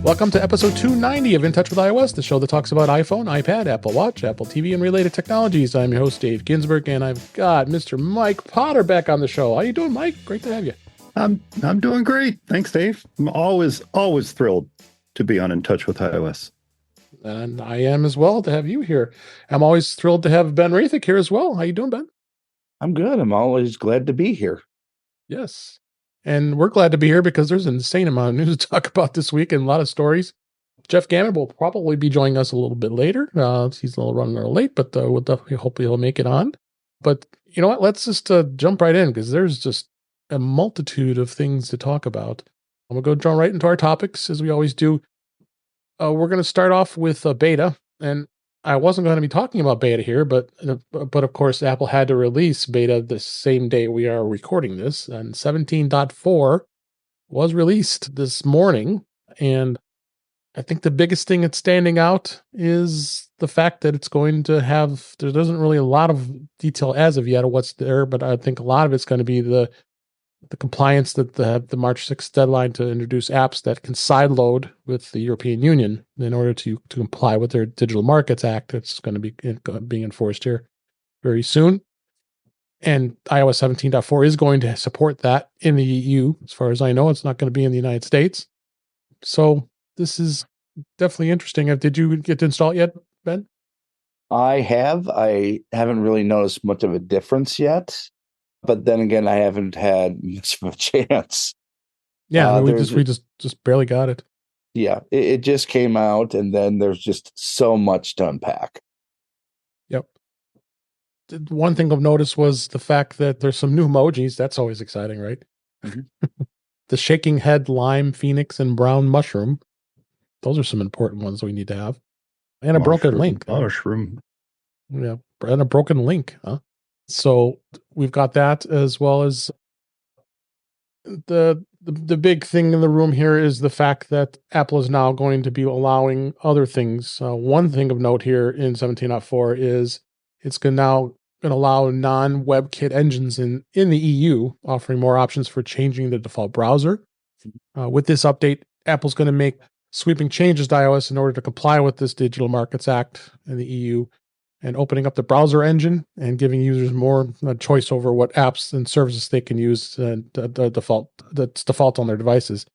Welcome to episode 290 of In Touch with iOS, the show that talks about iPhone, iPad, Apple Watch, Apple TV, and related technologies. I'm your host, Dave Ginsburg, and I've got Mr. Mike Potter back on the show. How you doing, Mike? Great to have you. I'm doing great. Thanks, Dave. I'm always thrilled to be on In Touch with iOS. And I am as well to have you here. I'm always thrilled to have Ben Roethig here as well. How you doing, Ben? I'm good. I'm always glad to be here. Yes. And we're glad to be here because there's an insane amount of news to talk about this week and a lot of stories. Jeff Gamet will probably be joining us a little bit later. He's a little running a little late, but we'll definitely hopefully he'll make it on. But you know what? Let's just jump right in because there's just a multitude of things to talk about. I'm going to go jump right into our topics as we always do. We're going to start off with beta, and I wasn't going to be talking about beta here, but of course Apple had to release beta the same day we are recording this, and 17.4 was released this morning, and I think the biggest thing that's standing out is the fact that it's going to have, there isn't really a lot of detail as of yet of what's there, but I think a lot of it's going to be the compliance that the March 6th deadline to introduce apps that can sideload with the European Union in order to comply with their Digital Markets Act. That's going to be being enforced here very soon. And iOS 17.4 is going to support that in the EU. As far as I know, it's not going to be in the United States. So this is definitely interesting. Did you get to install it yet, Ben? I haven't really noticed much of a difference yet. But then again, I haven't had much of a chance. Yeah, we just barely got it. Yeah, it just came out, and then there's just so much to unpack. Yep. One thing I've noticed was the fact that there's some new emojis. That's always exciting, right? Mm-hmm. The shaking head, lime, phoenix, and brown mushroom. Those are some important ones we need to have. And a broken link. Mushroom. Yeah, and a broken link, huh? So we've got that, as well as the big thing in the room here is the fact that Apple is now going to be allowing other things. One thing of note here in 17.4 is it's now going to allow non-WebKit engines in the EU, offering more options for changing the default browser. With this update, Apple's going to make sweeping changes to iOS in order to comply with this Digital Markets Act in the EU, and opening up the browser engine and giving users more choice over what apps and services they can use that's default on their devices.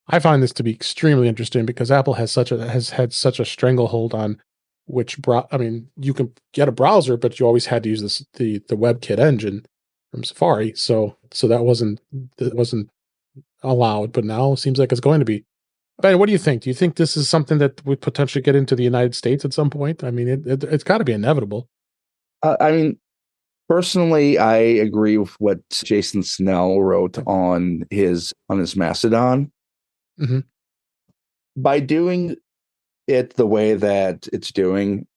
I find this to be extremely interesting because Apple has had such a stranglehold on which you can get a browser, but you always had to use the WebKit engine from Safari. So that wasn't allowed, but now it seems like it's going to be. Ben, what do you think? Do you think this is something that would potentially get into the United States at some point? I mean, it's got to be inevitable. Personally, I agree with what Jason Snell wrote on his Mastodon. Mm-hmm. By doing it the way that it's doing,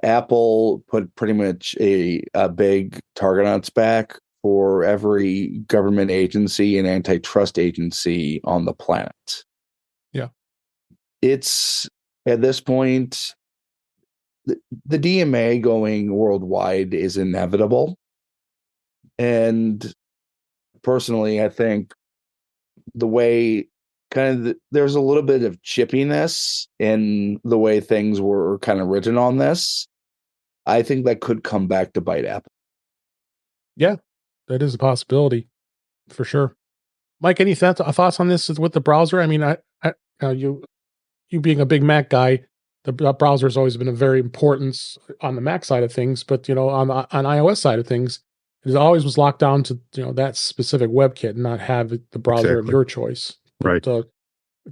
Apple put pretty much a big target on its back for every government agency and antitrust agency on the planet. It's at this point, the DMA going worldwide is inevitable. And personally, I think the way there's a little bit of chippiness in the way things were kind of written on this. I think that could come back to bite Apple. Yeah, that is a possibility for sure. Mike, any thoughts on this with the browser? I mean, you being a big Mac guy, the browser has always been a very important on the Mac side of things, but on iOS side of things, it always was locked down to that specific WebKit and not have the browser of your choice. Right. Do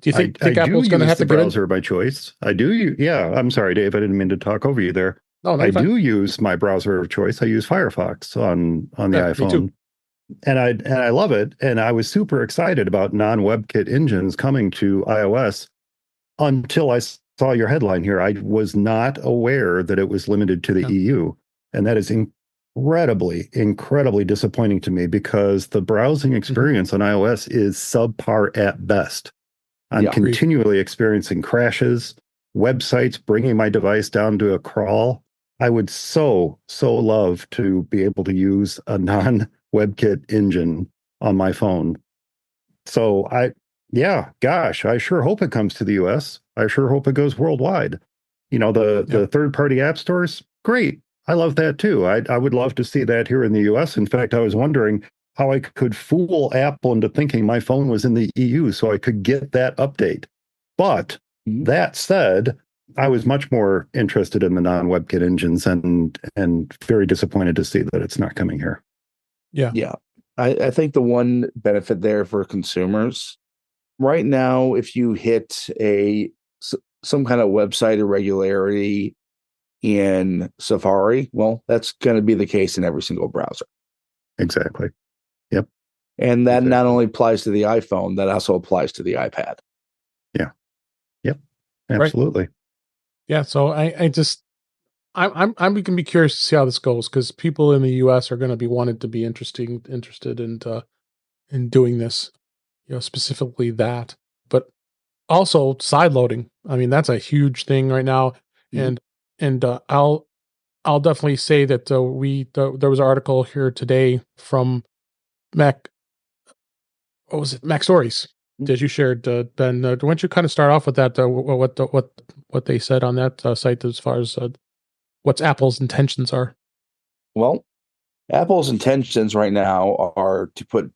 you think Apple's going to have to get the browser by choice? I do. Yeah, I'm sorry, Dave. I didn't mean to talk over you there. No, I do use my browser of choice. I use Firefox on the iPhone. Me too. And I love it. And I was super excited about non-WebKit engines coming to iOS. Until I saw your headline here, I was not aware that it was limited to the EU. And that is incredibly disappointing to me because the browsing experience on iOS is subpar at best. I'm continually experiencing crashes, websites bringing my device down to a crawl. I would so love to be able to use a non-WebKit engine on my phone. So Yeah, gosh, I sure hope it comes to the US. I sure hope it goes worldwide. The third-party app stores, great. I love that too. I would love to see that here in the US. In fact, I was wondering how I could fool Apple into thinking my phone was in the EU so I could get that update. But that said, I was much more interested in the non-WebKit engines and very disappointed to see that it's not coming here. Yeah. Yeah. I think the one benefit there for consumers right now, if you hit some kind of website irregularity in Safari, well, that's going to be the case in every single browser. Exactly. Yep. And that not only applies to the iPhone, that also applies to the iPad. Yeah. Yep. Absolutely. Right. Yeah. So I'm going to be curious to see how this goes, because people in the US are going to be wanting to be interested in doing this, specifically that. But also side loading. I mean, that's a huge thing right now. And I'll definitely say that there was an article here today from Mac. What was it? Mac Stories that you shared, Ben. Why don't you kind of start off with that? What they said on that site as far as what's Apple's intentions are. Well, Apple's intentions right now are to put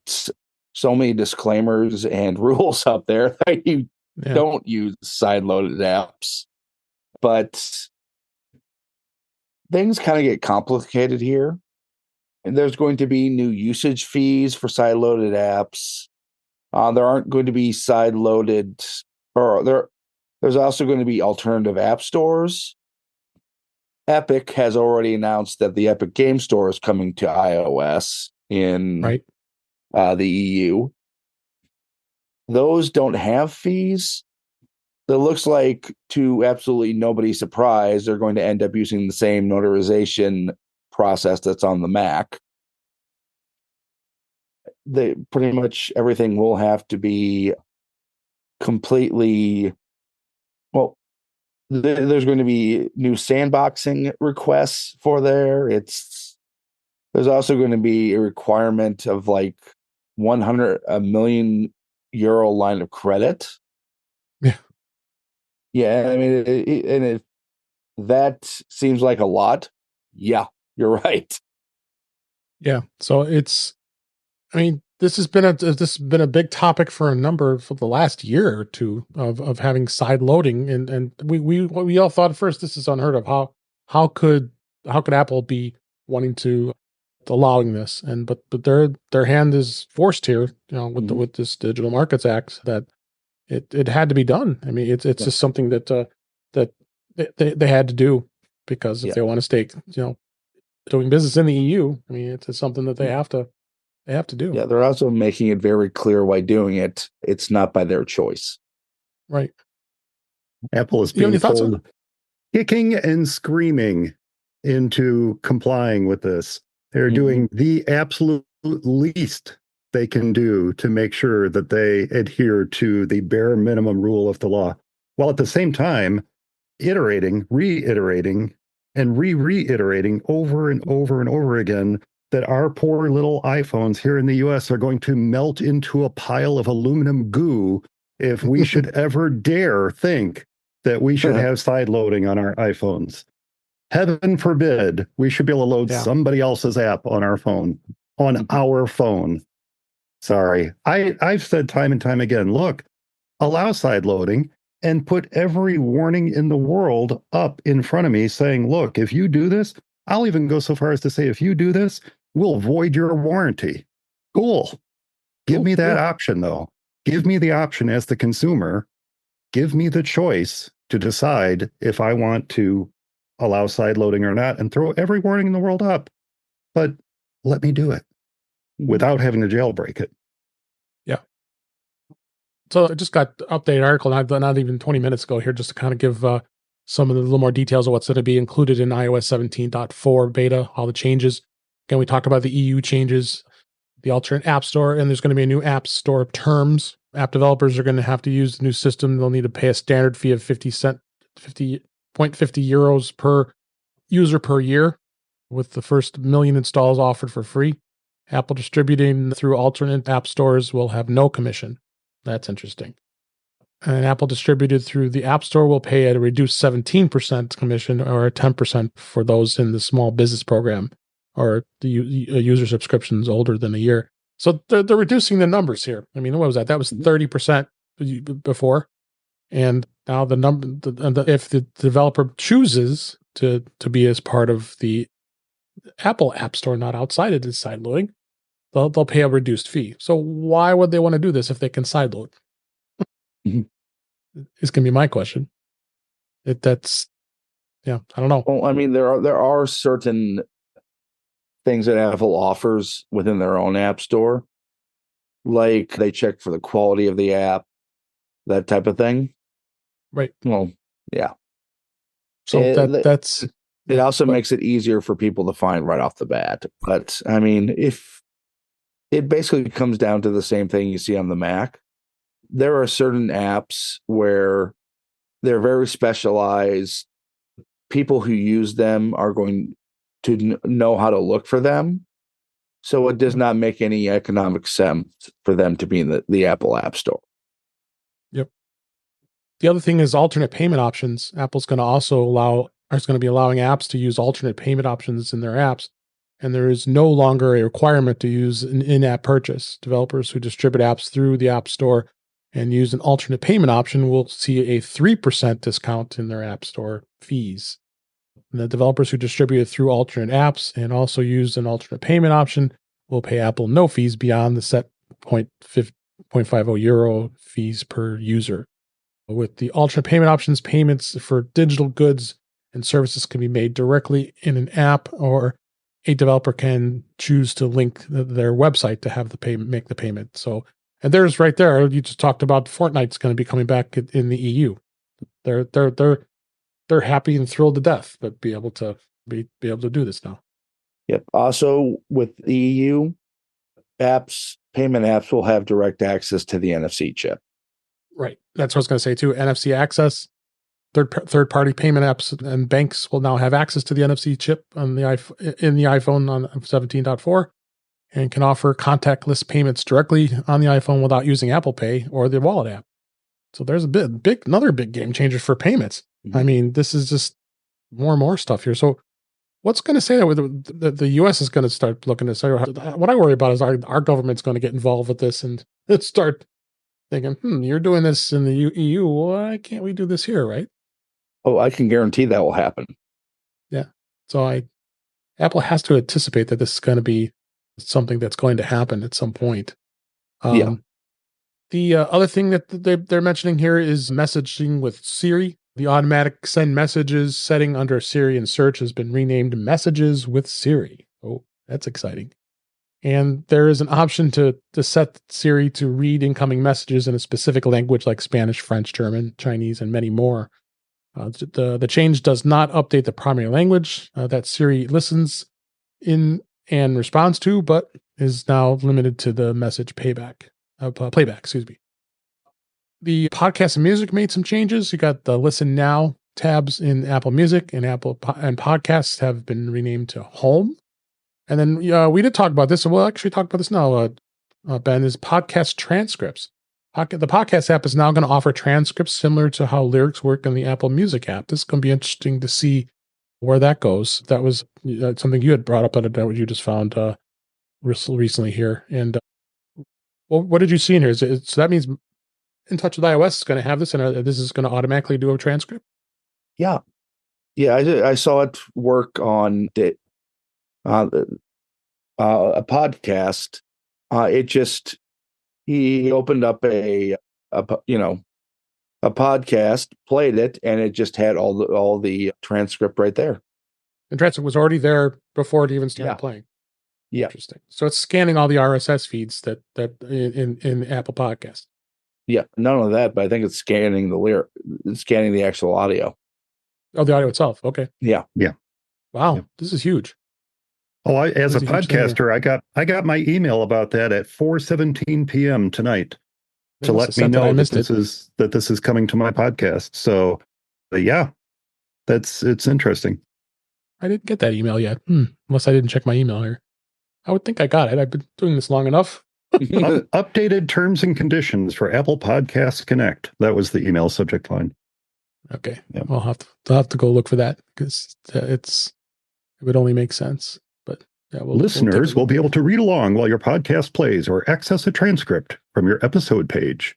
so many disclaimers and rules up there that you don't use side-loaded apps. But things kind of get complicated here. And there's going to be new usage fees for side-loaded apps. There aren't going to be side-loaded, or there's also going to be alternative app stores. Epic has already announced that the Epic Game Store is coming to iOS in the EU. Those don't have fees. It looks like, to absolutely nobody's surprise, they're going to end up using the same notarization process that's on the Mac. Pretty much everything will have to be completely, well, there's going to be new sandboxing requests for there. There's also going to be a requirement of like a million euro line of credit. Yeah, I mean, that seems like a lot. Yeah, you're right. Yeah, so this has been a big topic for the last year or two of having side loading, and we all thought at first this is unheard of. How could Apple be wanting to allowing this? But their hand is forced here, with this Digital Markets Act, that it had to be done. I mean, it's just something that they had to do, because if they want to stay doing business in the EU, I mean, it's something that they have to do. Yeah, they're also making it very clear why doing it. It's not by their choice. Right. Apple is being told, kicking and screaming into complying with this. They're doing the absolute least they can do to make sure that they adhere to the bare minimum rule of the law, while at the same time iterating, reiterating, and reiterating over and over and over again that our poor little iPhones here in the US are going to melt into a pile of aluminum goo if we should ever dare think that we should have side loading on our iPhones. Heaven forbid we should be able to load somebody else's app on our phone, our phone. Sorry. I've said time and time again, look, allow side loading and put every warning in the world up in front of me saying, look, if you do this, I'll even go so far as to say, if you do this, we'll void your warranty. Cool. Give me that option, though. Give me the option as the consumer. Give me the choice to decide if I want to allow side loading or not, and throw every warning in the world up. But let me do it without having to jailbreak it. Yeah. So I just got the updated article, not even 20 minutes ago here, just to kind of give some of the little more details of what's going to be included in iOS 17.4 beta, all the changes. Again, we talked about the EU changes, the alternate app store, and there's going to be a new app store terms. App developers are going to have to use the new system. They'll need to pay a standard fee of 50.50 euros per user per year, with the first million installs offered for free. Apple distributing through alternate app stores will have no commission. That's interesting. And Apple distributed through the App Store will pay at a reduced 17% commission or 10% for those in the small business program or the user subscriptions older than a year. So they're reducing the numbers here. I mean, what was that? That was 30% before. And now the number, if the developer chooses to be as part of the Apple App Store, not outside of its sideloading, they'll pay a reduced fee. So why would they want to do this if they can sideload? Is going to be my question. I don't know. Well, I mean, there are certain things that Apple offers within their own app store, like they check for the quality of the app, that type of thing. Right. Well, yeah. So it also makes it easier for people to find right off the bat. But I mean, if it basically comes down to the same thing you see on the Mac, there are certain apps where they're very specialized. People who use them are going to know how to look for them. So it does not make any economic sense for them to be in the Apple App Store. Yep. The other thing is alternate payment options. Apple's going to also is going to be allowing apps to use alternate payment options in their apps. And there is no longer a requirement to use an in-app purchase. Developers who distribute apps through the App Store and use an alternate payment option will see a 3% discount in their App Store fees. And the developers who distribute it through alternate apps and also use an alternate payment option will pay Apple no fees beyond the set 0.50 euro fees per user. With the alternate payment options, payments for digital goods and services can be made directly in an app, or a developer can choose to link their website to have make the payment. So, and there's right there. You just talked about Fortnite's going to be coming back in the EU. They're happy and thrilled to death, but be able to do this now. Yep. Also, with the EU apps, payment apps will have direct access to the NFC chip. Right. That's what I was going to say too. NFC access. Third party payment apps and banks will now have access to the NFC chip on the iPhone on 17.4 and can offer contactless payments directly on the iPhone without using Apple Pay or the wallet app. So there's another big game changer for payments. Mm-hmm. I mean, this is just more and more stuff here. So what's going to say that the U.S. is going to start looking at? What I worry about is our government's going to get involved with this and start thinking, you're doing this in the EU. Why can't we do this here, right? Oh, I can guarantee that will happen. Yeah. So Apple has to anticipate that this is going to be something that's going to happen at some point. Yeah. The other thing that they're mentioning here is messaging with Siri. The automatic send messages setting under Siri and search has been renamed Messages with Siri. Oh, that's exciting. And there is an option to set Siri to read incoming messages in a specific language like Spanish, French, German, Chinese, and many more. The change does not update the primary language that Siri listens in and responds to, but is now limited to the message playback. Excuse me. The podcast and music made some changes. You got the Listen Now tabs in Apple Music, and and podcasts have been renamed to Home. And then we did talk about this, and we'll actually talk about this now. Ben, is podcast transcripts. The podcast app is now going to offer transcripts similar to how lyrics work in the Apple Music app. This is going to be interesting to see where that goes. That was something you had brought up on what you just found recently here. And what did you see in here? So that means In Touch with iOS is going to have this, and this is going to automatically do a transcript? Yeah. I saw it work on a podcast. It just he opened up a podcast, played it, and it just had all the transcript right there. The transcript was already there before it even started playing. Yeah, interesting. So it's scanning all the RSS feeds that in Apple Podcast. Yeah, not only that, but I think it's scanning the actual audio. Oh, the audio itself. Okay. Yeah. Wow, yeah. This is huge. Oh, as a podcaster, I got my email about that at 4:17 p.m. tonight to let me know that this is coming to my podcast. So, yeah, it's interesting. I didn't get that email yet, unless I didn't check my email here. I would think I got it. I've been doing this long enough. Updated terms and conditions for Apple Podcasts Connect. That was the email subject line. Okay. Yeah. I'll have to go look for that because it would only make sense. But yeah, listeners will be able to read along while your podcast plays or access a transcript from your episode page.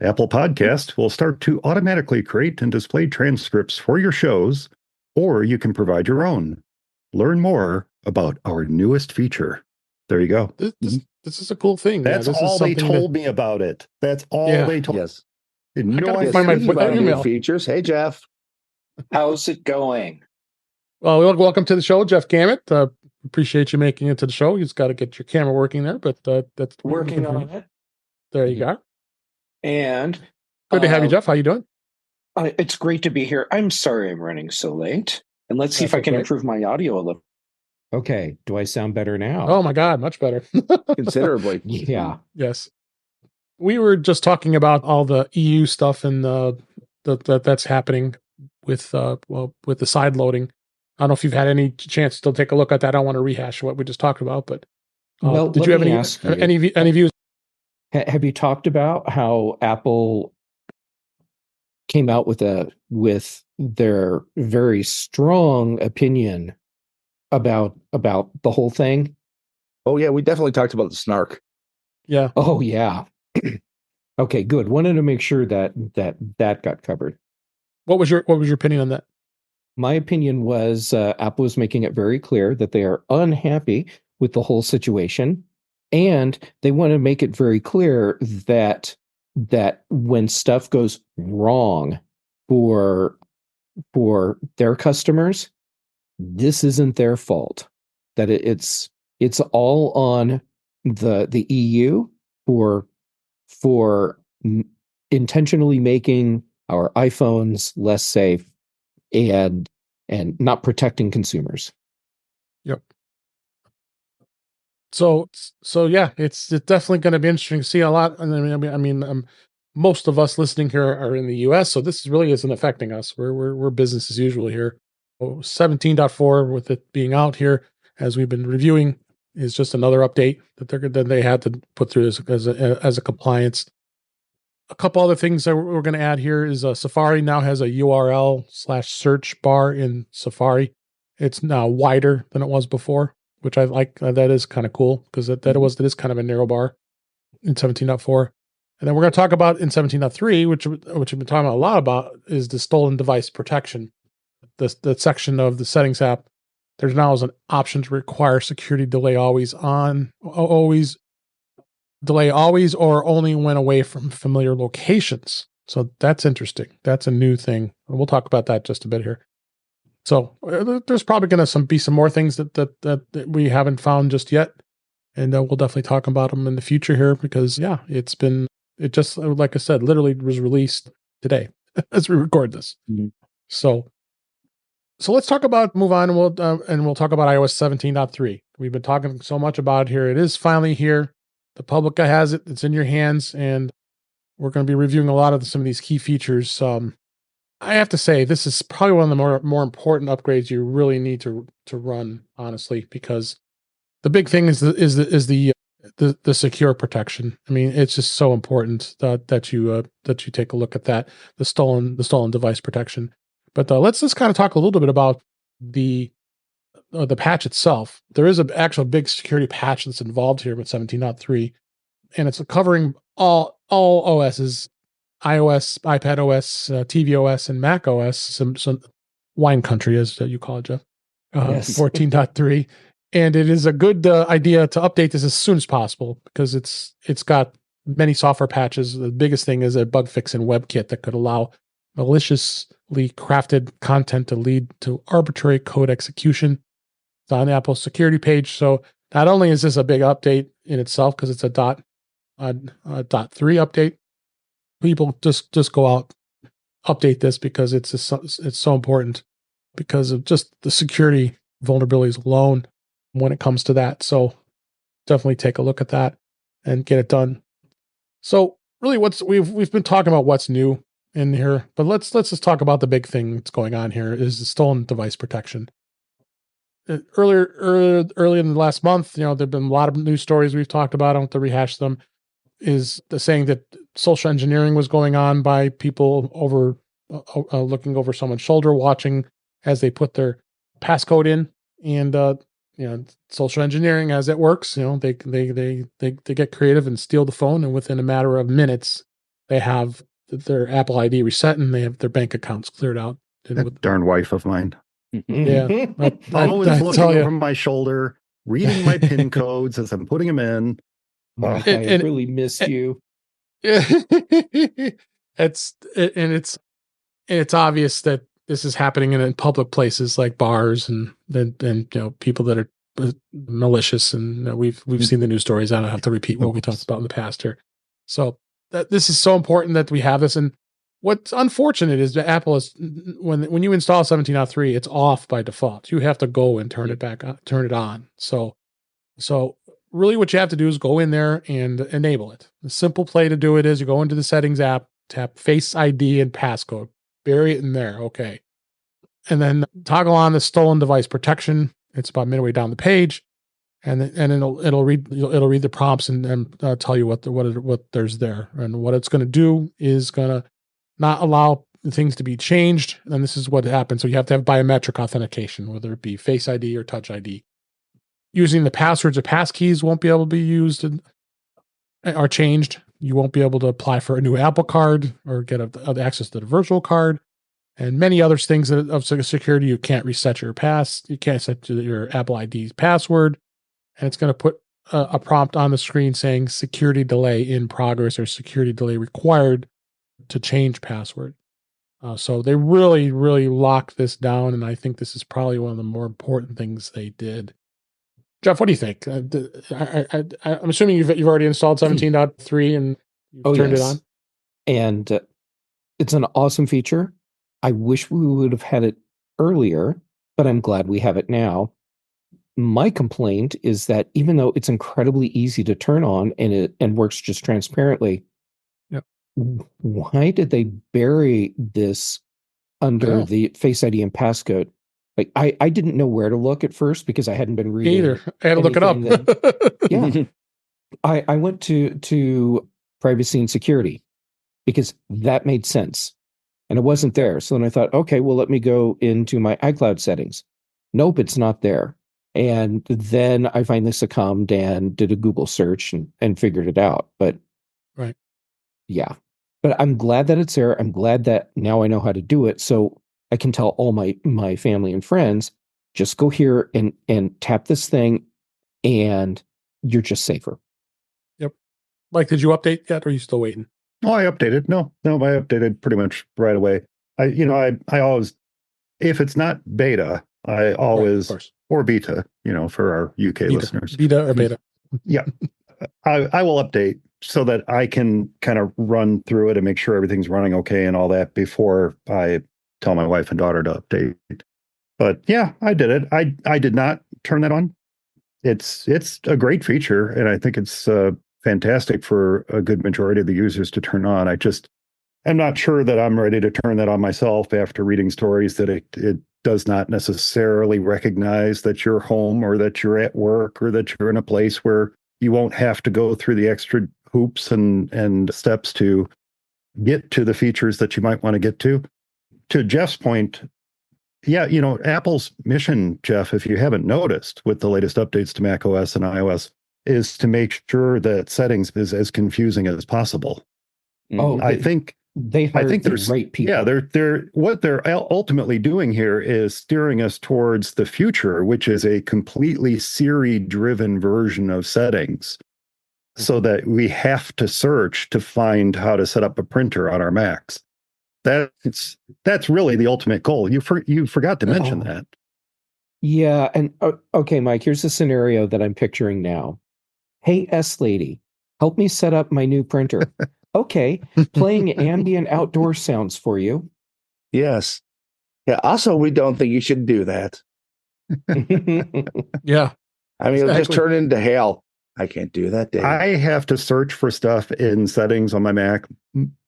Apple Podcast will start to automatically create and display transcripts for your shows, or you can provide your own. Learn more about our newest feature. There you go. This is a cool thing. That's all they told me about it. That's all they told. Yes. No, I find my email features. Hey, Jeff. How's it going? Well, welcome to the show, Jeff Gamet. Appreciate you making it to the show. You just got to get your camera working there, but that's working on it. There you go. And good to have you, Jeff. How you doing? It's great to be here. I'm sorry I'm running so late. And let's see if I can improve my audio a little. Okay. Do I sound better now? Oh my God, much better. Considerably. Yeah. Yes. We were just talking about all the EU stuff and that's happening with the side loading. I don't know if you've had any chance to take a look at that. I don't want to rehash what we just talked about, but did you have any views? Have you talked about how Apple came out with their very strong opinion about the whole thing? Oh yeah, we definitely talked about the snark. Yeah. Oh yeah. Okay, good. Wanted to make sure that got covered. What was your opinion on that? My opinion was Apple was making it very clear that they are unhappy with the whole situation, and they want to make it very clear that when stuff goes wrong for their customers, this isn't their fault. That it's all on the EU for intentionally making our iPhones less safe and not protecting consumers. Yep. So yeah, it's definitely going to be interesting to see a lot. And I mean, most of us listening here are in the U.S., so this really isn't affecting us. We're business as usual here. 17.4 with it being out here as we've been reviewing is just another update that they had to put through as a compliance. A couple other things that we're going to add here is Safari now has a URL/search bar in Safari. It's now wider than it was before, which I like. That is kind of cool because that is kind of a narrow bar in 17.4. And then we're going to talk about in 17.3, which we've been talking a lot about, is the stolen device protection. The section of the settings app, there's now is an option to require security delay always or only when away from familiar locations. So that's interesting. That's a new thing. And we'll talk about that just a bit here. So there's probably going to be some more things that we haven't found just yet. And we'll definitely talk about them in the future here because, yeah, it just, like I said, literally was released today as we record this. Mm-hmm. So let's move on, and we'll talk about iOS 17.3. We've been talking so much about it here. It is finally here. The public has it. It's in your hands, and we're going to be reviewing a lot of some of these key features. I have to say, this is probably one of the more important upgrades you really need to run, honestly, because the big thing is the secure protection. I mean, it's just so important that you take a look at that, the stolen device protection. But let's just kind of talk a little bit about the patch itself. There is an actual big security patch that's involved here with 17.3, and it's covering all OSs, iOS, iPadOS, tvOS, and macOS, some wine country, as you call it, Jeff. Yes. 14.3. And it is a good idea to update this as soon as possible because it's got many software patches. The biggest thing is a bug fix in WebKit that could allow maliciously crafted content to lead to arbitrary code execution. It's on Apple's security page. So not only is this a big update in itself because it's a dot 3 update, people just go out, update this because it's so important because of just the security vulnerabilities alone when it comes to that. So definitely take a look at that and get it done. So really we've been talking about what's new in here, but let's just talk about the big thing that's going on here is the stolen device protection. early in the last month, there've been a lot of news stories we've talked about. I don't have to rehash them. Is the saying that social engineering was going on by people over looking over someone's shoulder, watching as they put their passcode in, and social engineering as it works. They get creative and steal the phone, and within a matter of minutes, they have their Apple ID reset and they have their bank accounts cleared out. That darn wife of mine. Yeah, always looking over my shoulder, reading my PIN codes as I'm putting them in. Mike, I really missed you. It's obvious that this is happening in public places like bars and people that are malicious, and we've seen the news stories. I don't have to repeat what we talked about in the past here. So this is so important that we have this. And what's unfortunate is that Apple is when you install 17.3, it's off by default. You have to go and turn it on. So really what you have to do is go in there and enable it. The simple play to do it is you go into the settings app, tap Face ID and passcode, bury it in there. Okay. And then toggle on the stolen device protection. It's about midway down the page. And it'll read the prompts and tell you what there's there. And what it's going to do is going to not allow things to be changed. And this is what happens. So you have to have biometric authentication, whether it be Face ID or Touch ID. Using the passwords or passkeys won't be able to be used or changed. You won't be able to apply for a new Apple card or get access to the virtual card, and many other things of security. You can't reset your you can't set your Apple ID's password, and it's going to put a prompt on the screen saying security delay in progress or security delay required to change password. So they really, really locked this down, and I think this is probably one of the more important things they did. Jeff, what do you think? I'm assuming you've already installed 17.3 and you've turned it on. And it's an awesome feature. I wish we would have had it earlier, but I'm glad we have it now. My complaint is that even though it's incredibly easy to turn on and works just transparently, yep. Why did they bury this under the Face ID and passcode? Like I didn't know where to look at first because I hadn't been reading. Either. I had to look it up. Yeah. I went to privacy and security because that made sense. And it wasn't there. So then I thought, okay, well, let me go into my iCloud settings. Nope, it's not there. And then I finally succumbed and did a Google search and figured it out. But right. Yeah. But I'm glad that it's there. I'm glad that now I know how to do it. So I can tell all my family and friends, just go here and tap this thing and you're just safer. Yep. Mike, did you update yet or are you still waiting? Oh, I updated. No, I updated pretty much right away. I always, if it's not beta, I always, right, or beta, for our UK listeners. Beta or beta. Yeah. I will update so that I can kind of run through it and make sure everything's running okay and all that before I tell my wife and daughter to update. But yeah, I did it. I did not turn that on. It's a great feature, and I think it's fantastic for a good majority of the users to turn on. I'm not sure that I'm ready to turn that on myself after reading stories that it does not necessarily recognize that you're home or that you're at work or that you're in a place where you won't have to go through the extra hoops and steps to get to the features that you might want to get to. To Jeff's point, yeah, Apple's mission, Jeff, if you haven't noticed with the latest updates to macOS and iOS, is to make sure that settings is as confusing as possible. Oh, I think the right people. Yeah, they're what they're ultimately doing here is steering us towards the future, which is a completely Siri-driven version of settings, so that we have to search to find how to set up a printer on our Macs. That's really the ultimate goal. You forgot to mention that. Yeah, and okay, Mike, here's the scenario that I'm picturing now. Hey, S lady, help me set up my new printer. Okay, playing ambient outdoor sounds for you. Yes. Yeah. Also, we don't think you should do that. Yeah. I mean, it'll just turn into hell. I can't do that, Dave. I have to search for stuff in settings on my Mac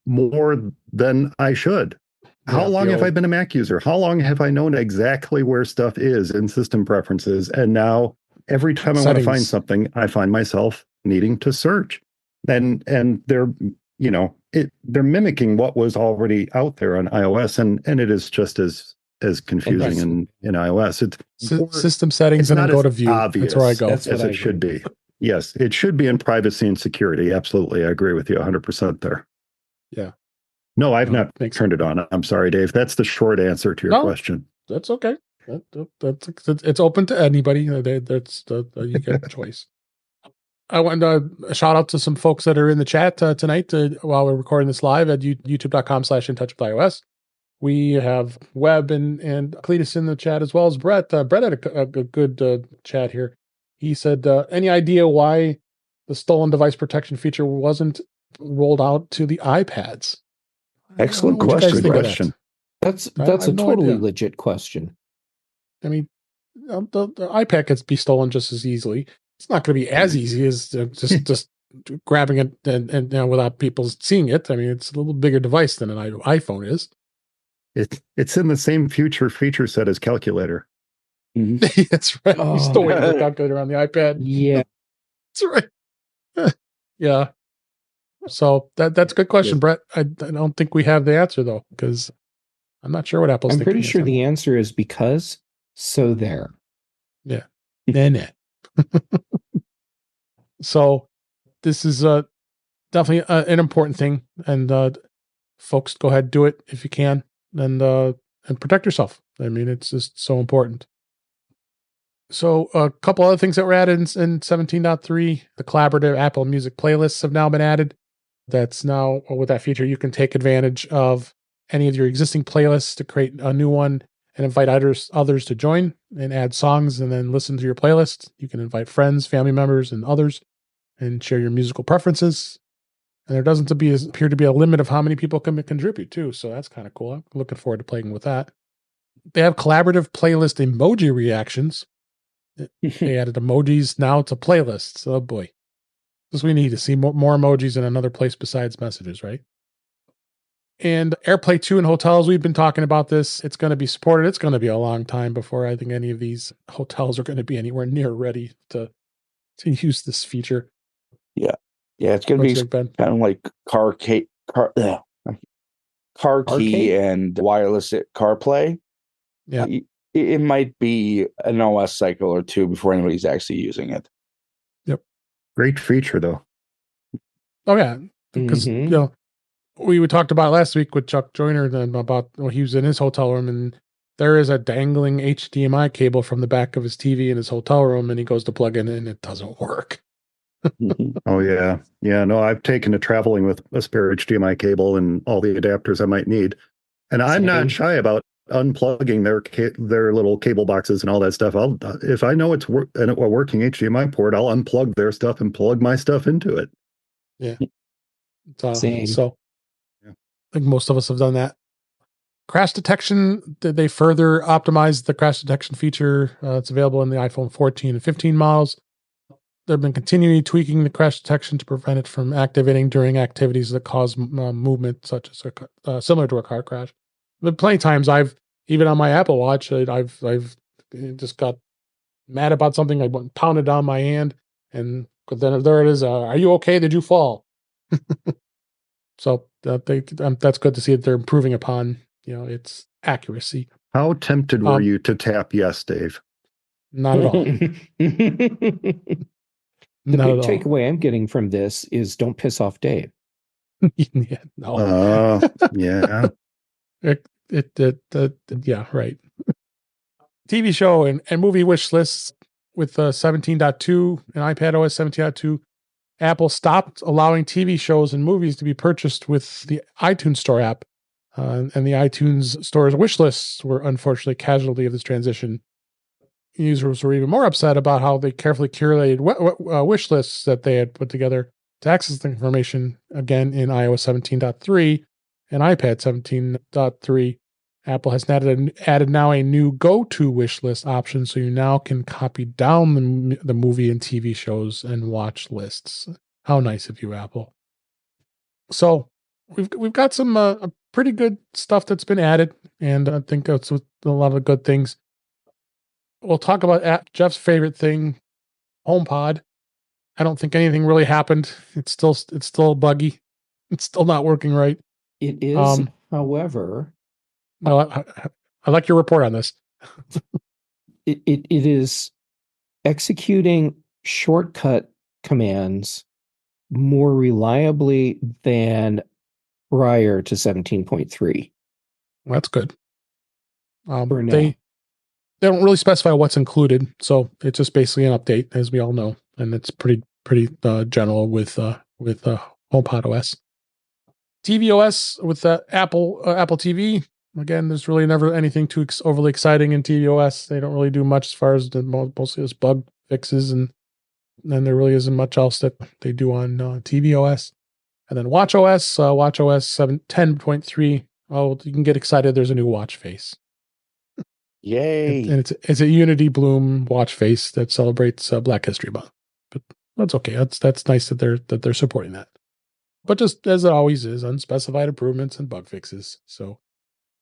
more than I should. How long have I been a Mac user? How long have I known exactly where stuff is in system preferences? And now every time I want to find something, I find myself needing to search. And they're, they're mimicking what was already out there on iOS, and it is just as confusing in iOS. It's system settings and then go to view. Obvious. That's where I go. As it should be. Yes, it should be in privacy and security. Absolutely. I agree with you 100% there. Yeah. No, I've not turned it on. I'm sorry, Dave. That's the short answer to your question. That's okay. It's open to anybody. You get a choice. I want to shout out to some folks that are in the chat tonight while we're recording this live at youtube.com/intouchwithios. We have Webb and Cletus in the chat as well as Brett. Brett had a good chat here. He said, any idea why the stolen device protection feature wasn't rolled out to the iPads? Excellent question. That's a totally legit question. I mean, the iPad could be stolen just as easily. It's not going to be as easy as just grabbing it and without people seeing it. I mean, it's a little bigger device than an iPhone is. It's in the same feature set as calculator. Mm-hmm. That's right. You still waiting for a calculator on the iPad. Yeah, that's right. Yeah. So that's a good question, Brett. I don't think we have the answer though, because I'm not sure what Apple's thinking. I'm pretty sure the answer is because. So there. Yeah. Nah. So this is definitely an important thing, and folks, go ahead, do it if you can, and protect yourself. I mean, it's just so important. So a couple other things that were added in 17.3, the collaborative Apple Music playlists have now been added. That's now, with that feature, you can take advantage of any of your existing playlists to create a new one and invite others to join and add songs and then listen to your playlist. You can invite friends, family members, and others and share your musical preferences. And there doesn't appear to be a limit of how many people can contribute too. So that's kind of cool. I'm looking forward to playing with that. They have collaborative playlist emoji reactions. They added emojis now to playlists. Oh boy. This we need to see more emojis in another place besides messages, right? And AirPlay 2 in hotels, we've been talking about this. It's going to be supported. It's going to be a long time before I think any of these hotels are going to be anywhere near ready to use this feature. Yeah. Yeah, it's going to be kind of like car key and wireless CarPlay. Yeah. It might be an OS cycle or two before anybody's actually using it. Yep. Great feature, though. Oh, yeah. Because, we talked about last week with Chuck Joyner about he was in his hotel room and there is a dangling HDMI cable from the back of his TV in his hotel room and he goes to plug in and it doesn't work. Oh, yeah. Yeah, no, I've taken to traveling with a spare HDMI cable and all the adapters I might need. And I'm not shy about unplugging their little cable boxes and all that stuff. If I know it's a working HDMI port, I'll unplug their stuff and plug my stuff into it. Yeah. Same. So I think most of us have done that. Crash detection, did they further optimize the crash detection feature? It's available in the iPhone 14 and 15 models. They've been continually tweaking the crash detection to prevent it from activating during activities that cause movement, such as similar to a car crash. But plenty of times even on my Apple Watch, I've just got mad about something. I went and pounded on my hand, and then there it is. Are you okay? Did you fall? So that's good to see that they're improving upon its accuracy. How tempted were you to tap yes, Dave? Not at all. The big takeaway I'm getting from this is don't piss off Dave. Yeah, no. Yeah. Yeah, right. TV show and movie wish lists with 17.2 and iPadOS 17.2. Apple stopped allowing TV shows and movies to be purchased with the iTunes Store app. And the iTunes Store's wish lists were unfortunately casualty of this transition. Users were even more upset about how they carefully curated wish lists that they had put together to access the information again in iOS 17.3 and iPad 17.3. Apple has added now a new go-to wish list option, so you now can copy down the movie and TV shows and watch lists. How nice of you, Apple. So we've got some pretty good stuff that's been added, and I think that's a lot of good things. We'll talk about Jeff's favorite thing, HomePod. I don't think anything really happened. It's still buggy. It's still not working right. It is, however. I like your report on this. It is executing shortcut commands more reliably than prior to 17.3. That's good. They don't really specify what's included, so it's just basically an update, as we all know, and it's pretty general with HomePodOS. tvOS with Apple TV. Again, there's really never anything too overly exciting in tvOS. They don't really do much as far as mostly just bug fixes, and then there really isn't much else that they do on tvOS. And then watchOS 10.3. Oh, you can get excited. There's a new watch face. Yay! And it's a Unity Bloom watch face that celebrates Black History Month. But that's okay. That's nice that they're supporting that. But just as it always is, unspecified improvements and bug fixes. So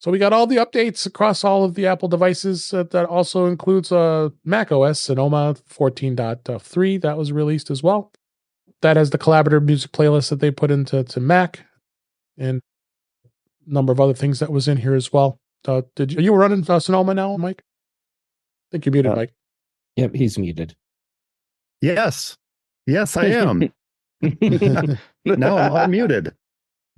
we got all the updates across all of the Apple devices. That also includes macOS Sonoma 14.3 that was released as well. That has the collaborative music playlist that they put into Mac, and a number of other things that was in here as well. Are you running Sonoma now, Mike? I think you're muted, Mike. Yep, he's muted. Yes, I am. Now I'm unmuted.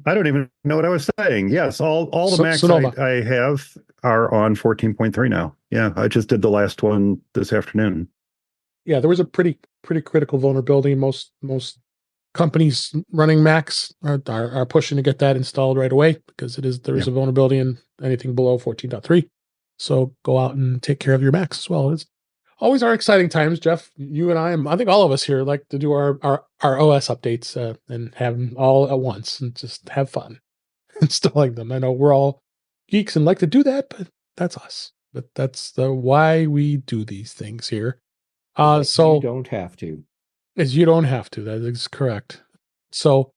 I don't even know what I was saying. Yes, all the Macs I have are on 14.3 now. Yeah, I just did the last one this afternoon. Yeah, there was a pretty critical vulnerability. Most companies running Macs are pushing to get that installed right away, because there is a vulnerability in anything below 14.3. So go out and take care of your Macs as well. It's always our exciting times, Jeff. You and I think all of us here like to do our OS updates and have them all at once and just have fun installing them. I know we're all geeks and like to do that, but that's us. But that's why we do these things here. So you don't have to. As you don't have to. That is correct. So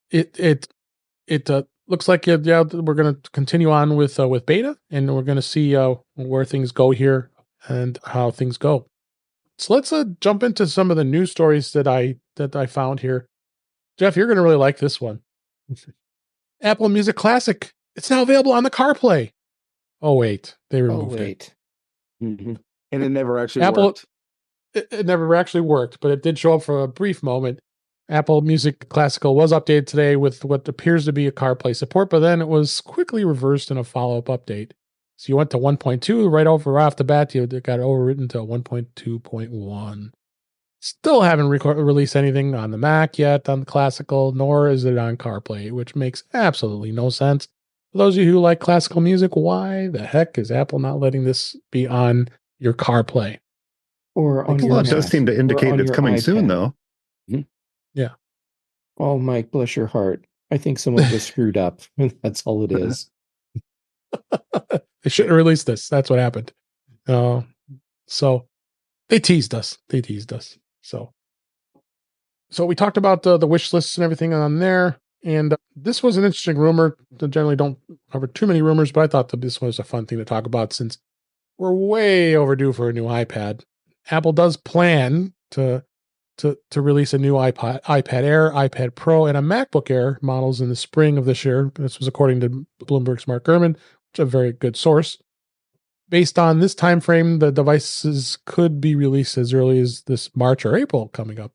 it looks like we're going to continue on with beta, and we're going to see where things go here and how things go. So let's jump into some of the news stories that I found here. Jeff, you're going to really like this one. Apple Music Classic. It's now available on the CarPlay. Oh wait, they removed it. Mm-hmm. And it never actually worked. It never actually worked, but it did show up for a brief moment. Apple Music Classical was updated today with what appears to be a CarPlay support, but then it was quickly reversed in a follow-up update. So you went to 1.2 right off the bat. You got overwritten to 1.2.1. Still haven't released anything on the Mac yet on the Classical, nor is it on CarPlay, which makes absolutely no sense. For those of you who like classical music, why the heck is Apple not letting this be on your CarPlay? Or on your it does seem to indicate it's coming soon, though. Mm-hmm. Yeah. Oh, Mike, bless your heart. I think someone was screwed up. That's all it is. They shouldn't have released this. That's what happened. So they teased us. So we talked about the wish lists and everything on there. And this was an interesting rumor. I generally don't cover too many rumors, but I thought that this was a fun thing to talk about since we're way overdue for a new iPad. Apple does plan to release a new iPad Air, iPad Pro, and a MacBook Air models in the spring of this year. This was according to Bloomberg's Mark Gurman, which is a very good source. Based on this time frame, the devices could be released as early as this March or April coming up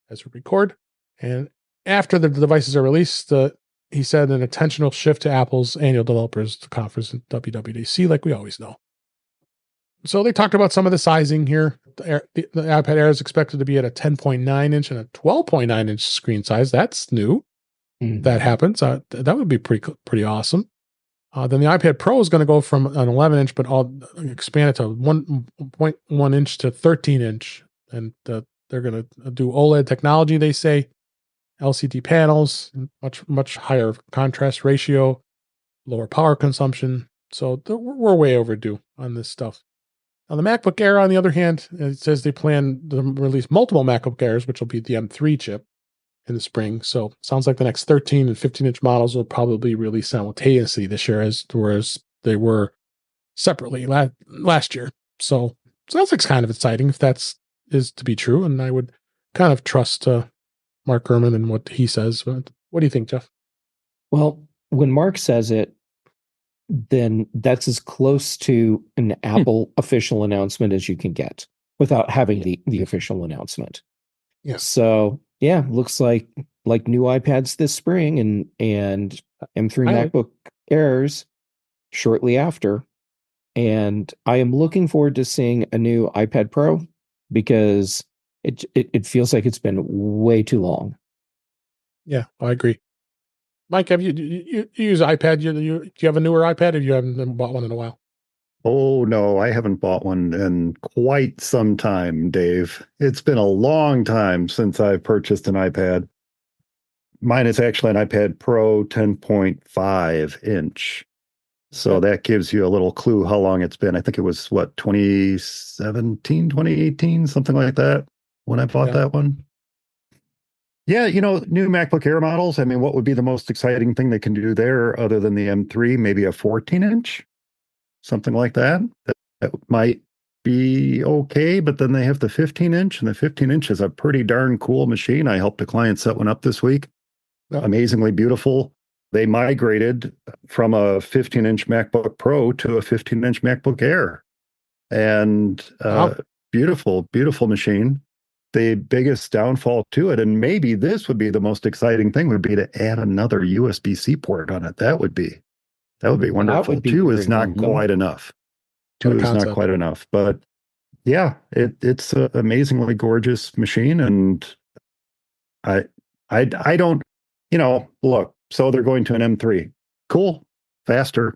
as we record. And after the devices are released, he said an intentional shift to Apple's annual developers conference in WWDC, like we always know. So they talked about some of the sizing here. The iPad Air is expected to be at a 10.9 inch and a 12.9 inch screen size. That's new. That happens. That would be pretty awesome. Then the iPad Pro is going to go from an 11 inch, but I'll expand it to 1.1 inch to 13 inch. And they're going to do OLED technology, they say. LCD panels, much higher contrast ratio, lower power consumption. So we're way overdue on this stuff. Now, the MacBook Air, on the other hand, it says they plan to release multiple MacBook Airs, which will be the M3 chip. in the spring. So sounds like the next 13 and 15-inch models will probably be released simultaneously this year, whereas they were separately last year. So that looks kind of exciting if that's is to be true. And I would kind of trust Mark Gurman and what he says. But what do you think, Jeff? Well, when Mark says it, then that's as close to an Apple official announcement as you can get without having the official announcement. Yeah. So yeah, looks like new iPads this spring and M3 MacBook Airs shortly after. And I am looking forward to seeing a new iPad Pro because it feels like it's been way too long. Yeah, I agree. Mike, have you use iPad? Do you have a newer iPad, or you haven't bought one in a while? Oh, no, I haven't bought one in quite some time, Dave. It's been a long time since I've purchased an iPad. Mine is actually an iPad Pro 10.5 inch. So that gives you a little clue how long it's been. I think it was, 2017, 2018, something like that, when I bought that one. Yeah, new MacBook Air models. I mean, what would be the most exciting thing they can do there other than the M3? Maybe a 14-inch? Something like that. That might be okay, but then they have the 15-inch, and the 15-inch is a pretty darn cool machine. I helped a client set one up this week. Amazingly beautiful. They migrated from a 15-inch MacBook Pro to a 15-inch MacBook Air. And beautiful, beautiful machine. The biggest downfall to it, and maybe this would be the most exciting thing, would be to add another USB-C port on it. That would be wonderful. Two is not quite enough. Two is not quite enough. But yeah, it's an amazingly gorgeous machine. And I don't, look, so they're going to an M3. Cool, faster.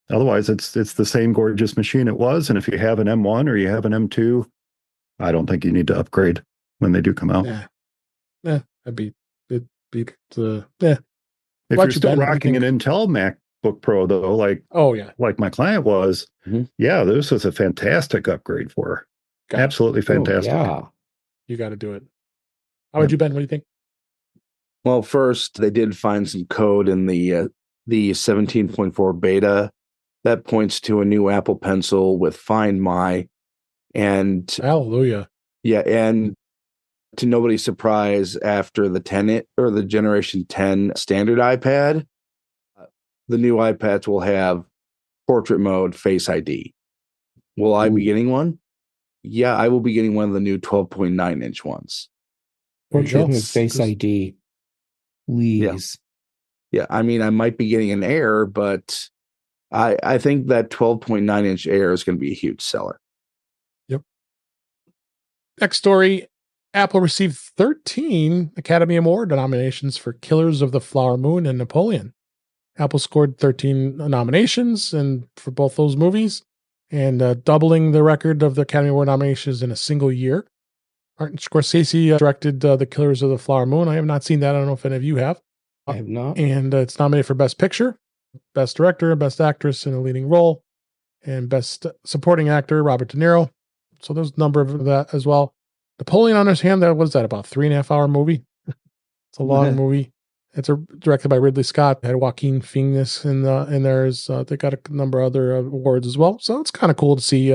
Otherwise, it's the same gorgeous machine it was. And if you have an M1 or you have an M2, I don't think you need to upgrade when they do come out. Yeah, If you're still rocking an Intel MacBook Pro, though, like my client was, yeah, this was a fantastic upgrade for her. Absolutely fantastic. You got to do it. How would you, Ben? What do you think? Well, first, they did find some code in the 17.4 beta that points to a new Apple Pencil with Find My. And hallelujah. Yeah, and to nobody's surprise, after the 10 or the generation 10 standard iPad, the new iPads will have portrait mode Face ID. Will I be getting one? Yeah, I will be getting one of the new 12.9-inch ones. Portrait mode Face ID. Please. Yeah, I mean, I might be getting an Air, but I think that 12.9-inch Air is going to be a huge seller. Next story, Apple received 13 Academy Award nominations for Killers of the Flower Moon and Napoleon. Apple scored 13 nominations for both those movies, and doubling the record of the Academy Award nominations in a single year. Martin Scorsese directed The Killers of the Flower Moon. I have not seen that. I don't know if any of you have. I have not. And it's nominated for Best Picture, Best Director, Best Actress in a Leading Role, and Best Supporting Actor, Robert De Niro. So there's a number of that as well. Napoleon, on his hand, was that about 3.5 hour movie? It's a long movie. It's directed by Ridley Scott. It had Joaquin Phoenix in theirs. They got a number of other awards as well. So it's kind of cool to see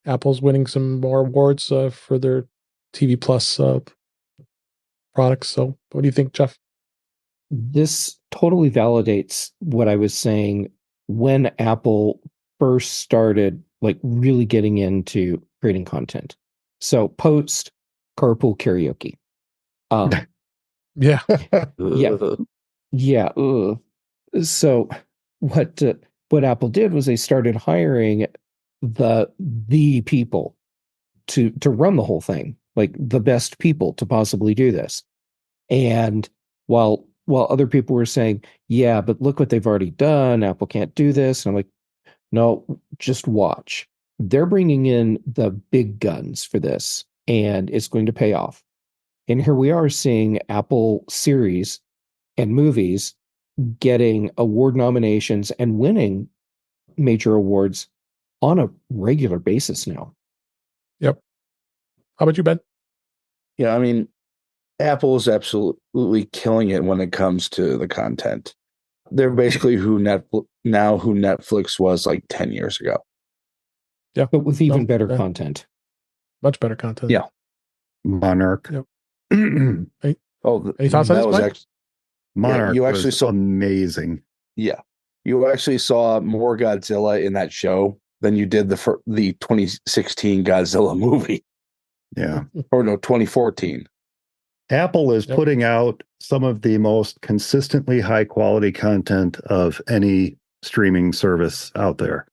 Apple's winning some more awards for their TV Plus products. So what do you think, Jeff? This totally validates what I was saying when Apple first started really getting into creating content. So post carpool karaoke. Yeah. So what Apple did was they started hiring the people to run the whole thing, like the best people to possibly do this. And while other people were saying, yeah, but look what they've already done, Apple can't do this. And I'm like, no, just watch. They're bringing in the big guns for this, and it's going to pay off. And here we are seeing Apple series and movies getting award nominations and winning major awards on a regular basis now. Yep. How about you, Ben? Yeah, I mean, Apple is absolutely killing it when it comes to the content. They're basically who Netflix was like 10 years ago. Yeah. But with even better content. Much better content. Yeah. Monarch. Yep. Any thoughts on this, Mike? Monarch you actually saw amazing. Yeah. You actually saw more Godzilla in that show than you did the 2016 Godzilla movie. Yeah. Or no, 2014. Apple is putting out some of the most consistently high quality content of any streaming service out there.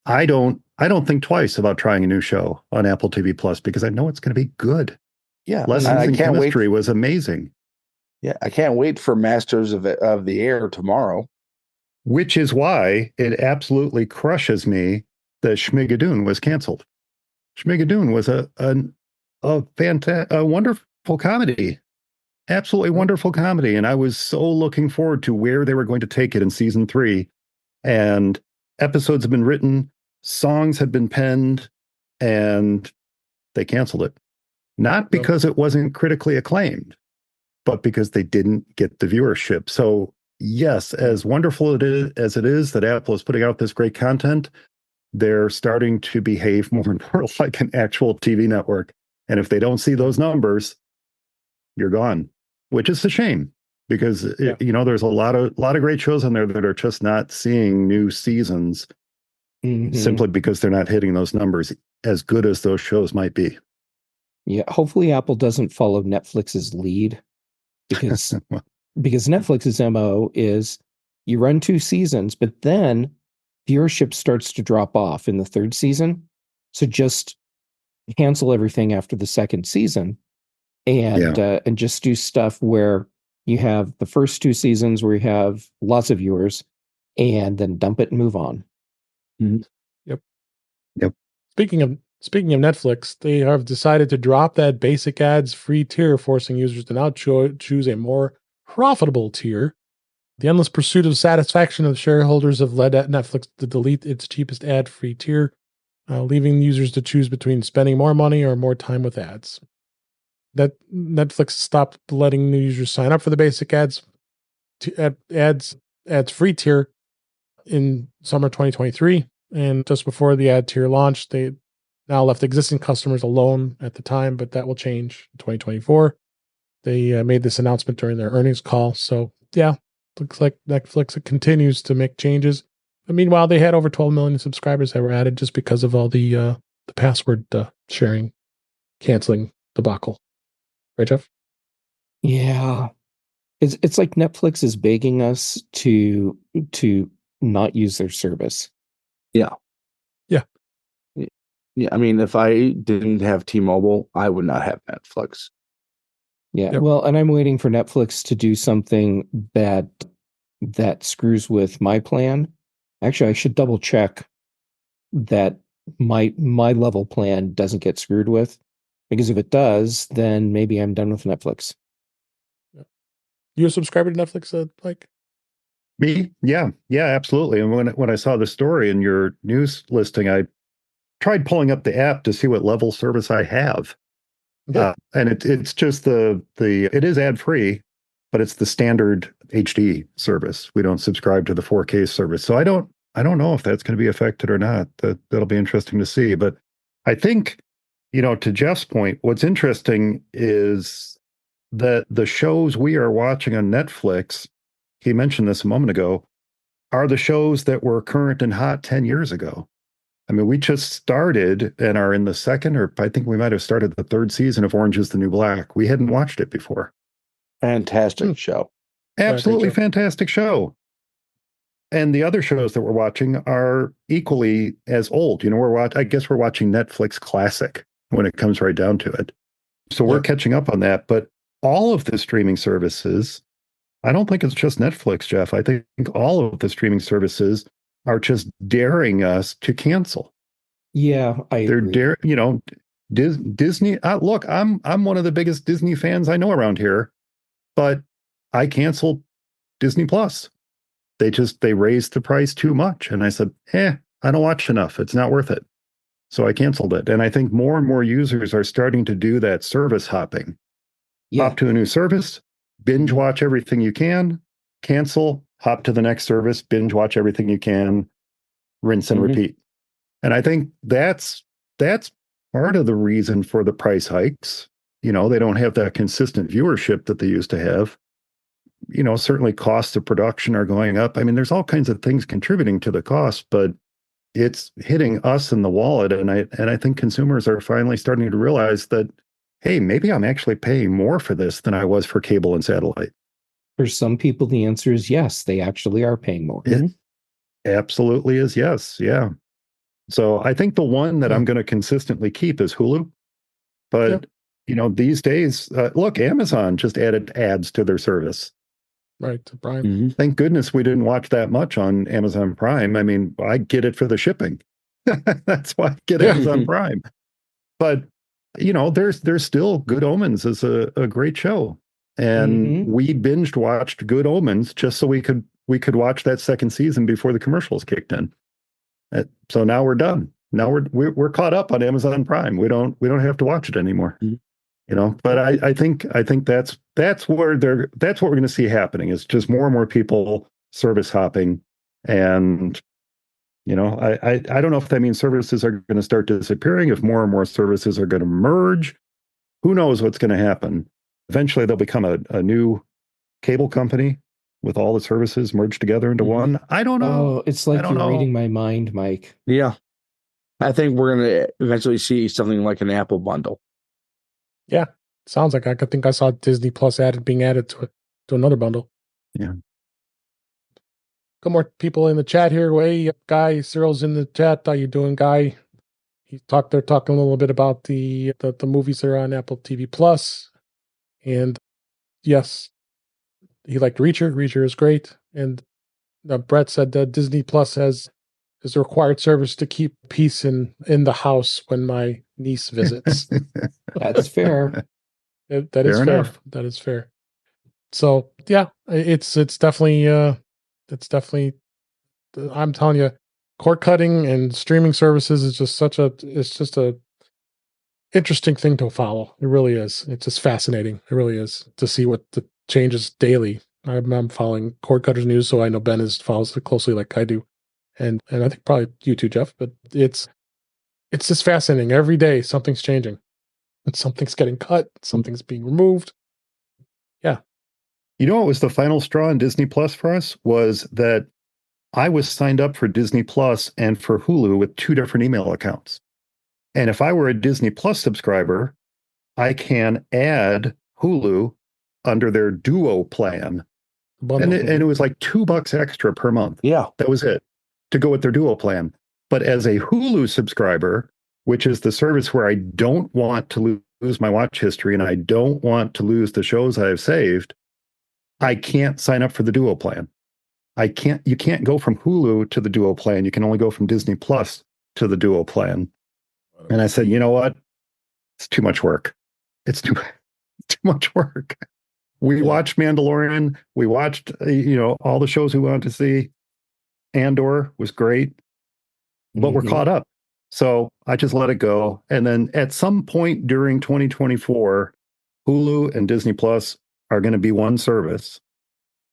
I don't think twice about trying a new show on Apple TV Plus because I know it's going to be good. Yeah. Lessons in Chemistry was amazing. Yeah, I can't wait for Masters of the Air tomorrow. Which is why it absolutely crushes me that Schmigadoon was canceled. Schmigadoon was a wonderful comedy. Absolutely wonderful comedy. And I was so looking forward to where they were going to take it in season 3. And episodes have been written, songs have been penned, and they canceled it. Not because it wasn't critically acclaimed, but because they didn't get the viewership. So yes, as wonderful as it is that Apple is putting out this great content, they're starting to behave more and more like an actual TV network. And if they don't see those numbers, you're gone, which is a shame because there's a lot of great shows on there that are just not seeing new seasons simply because they're not hitting those numbers, as good as those shows might be. Yeah, hopefully Apple doesn't follow Netflix's lead because Netflix's MO is you run 2 seasons, but then viewership starts to drop off in the 3rd season. So just cancel everything after the 2nd season and just do stuff where you have the first 2 seasons where you have lots of viewers and then dump it and move on. Mm-hmm. Yep. Speaking of Netflix, they have decided to drop that basic ads free tier, forcing users to now choose a more profitable tier. The endless pursuit of satisfaction of shareholders have led Netflix to delete its cheapest ad-free tier, leaving users to choose between spending more money or more time with ads. That Netflix stopped letting new users sign up for the basic ads free tier in summer 2023, and just before the ad tier launched, they now left existing customers alone at the time, but that will change in 2024. They made this announcement during their earnings call. So yeah, looks like Netflix continues to make changes. But meanwhile, they had over 12 million subscribers that were added just because of all the password sharing, canceling debacle. Right, Jeff? Yeah. It's like Netflix is begging us to not use their service. Yeah. I mean, if I didn't have T-Mobile, I would not have Netflix. Yeah. Yep. Well, and I'm waiting for Netflix to do something that screws with my plan. Actually, I should double check that my level plan doesn't get screwed with, because if it does, then maybe I'm done with Netflix. You a subscriber to Netflix, Mike? Me? Yeah, absolutely. And when I saw the story in your news listing, I tried pulling up the app to see what level service I have. And it's just it is ad free, but it's the standard HD service. We don't subscribe to the 4K service. So I don't know if that's going to be affected or not. That'll be interesting to see. But I think, to Jeff's point, what's interesting is that the shows we are watching on Netflix, he mentioned this a moment ago, are the shows that were current and hot 10 years ago. I mean, we just started and are in the 2nd, or I think we might have started the 3rd season of Orange is the New Black. We hadn't watched it before. Fantastic show. Absolutely fantastic show. And the other shows that we're watching are equally as old. I guess we're watching Netflix Classic when it comes right down to it. So we're catching up on that. But all of the streaming services, I don't think it's just Netflix, Jeff. I think all of the streaming services are just daring us to cancel. Yeah, They're Disney. Look, I'm one of the biggest Disney fans I know around here, but I canceled Disney Plus. They raised the price too much, and I said, I don't watch enough. It's not worth it. So I canceled it. And I think more and more users are starting to do that service hopping. hop to a new service, binge watch everything you can, cancel, hop to the next service, binge watch everything you can, rinse and repeat. And I think that's part of the reason for the price hikes. They don't have that consistent viewership that they used to have. Certainly costs of production are going up. I mean, there's all kinds of things contributing to the cost, but it's hitting us in the wallet. And I think consumers are finally starting to realize that, hey, maybe I'm actually paying more for this than I was for cable and satellite. For some people, the answer is yes, they actually are paying more. It absolutely is yes. Yeah. So I think the one that I'm going to consistently keep is Hulu. But, these days, look, Amazon just added ads to their service. Right, to Prime. Thank goodness we didn't watch that much on Amazon Prime. I mean, I get it for the shipping. That's why I get Amazon Prime. But, there's still Good Omens is a great show. And we binged watched Good Omens just so we could watch that second season before the commercials kicked in. So now we're done. Now we're caught up on Amazon Prime. We don't have to watch it anymore. But I think that's what we're going to see happening. Is just more and more people service hopping, and I don't know if that means services are going to start disappearing. If more and more services are going to merge, who knows what's going to happen? Eventually, they'll become a new cable company with all the services merged together into one. I don't know. Oh, it's like you're reading my mind, Mike. Yeah, I think we're going to eventually see something like an Apple bundle. Yeah, sounds like I think I saw Disney Plus being added to another bundle. Yeah. Couple more people in the chat here. Hey, Guy, Cyril's in the chat. How you doing, Guy? They're talking a little bit about the movies that are on Apple TV Plus, and yes, he liked Reacher. Reacher is great, and Brett said that Disney Plus is a required service to keep peace in the house when my niece visits. That's fair. That is fair. That is fair. So yeah, it's definitely I'm telling you, cord cutting and streaming services is just it's a interesting thing to follow. It really is. It's just fascinating. It really is to see what the changes daily. I'm following cord cutters news, so I know Ben follows it closely like I do. And I think probably you too, Jeff, but it's just fascinating. Every day something's changing. And something's getting cut, something's being removed. Yeah. What was the final straw in Disney Plus for us was that I was signed up for Disney Plus and for Hulu with 2 different email accounts. And if I were a Disney Plus subscriber, I can add Hulu under their Duo plan. And it was like $2 extra per month. Yeah. That was it, to go with their Duo plan. But as a Hulu subscriber, which is the service where I don't want to lose my watch history and I don't want to lose the shows I've saved, I can't sign up for the Duo plan. You can't go from Hulu to the Duo plan. You can only go from Disney Plus to the Duo plan. And I said, you know what? It's too much work. It's too much work. We watched Mandalorian. We watched, all the shows we wanted to see. Andor was great, but we're caught up. So I just let it go. And then at some point during 2024, Hulu and Disney Plus are going to be one service.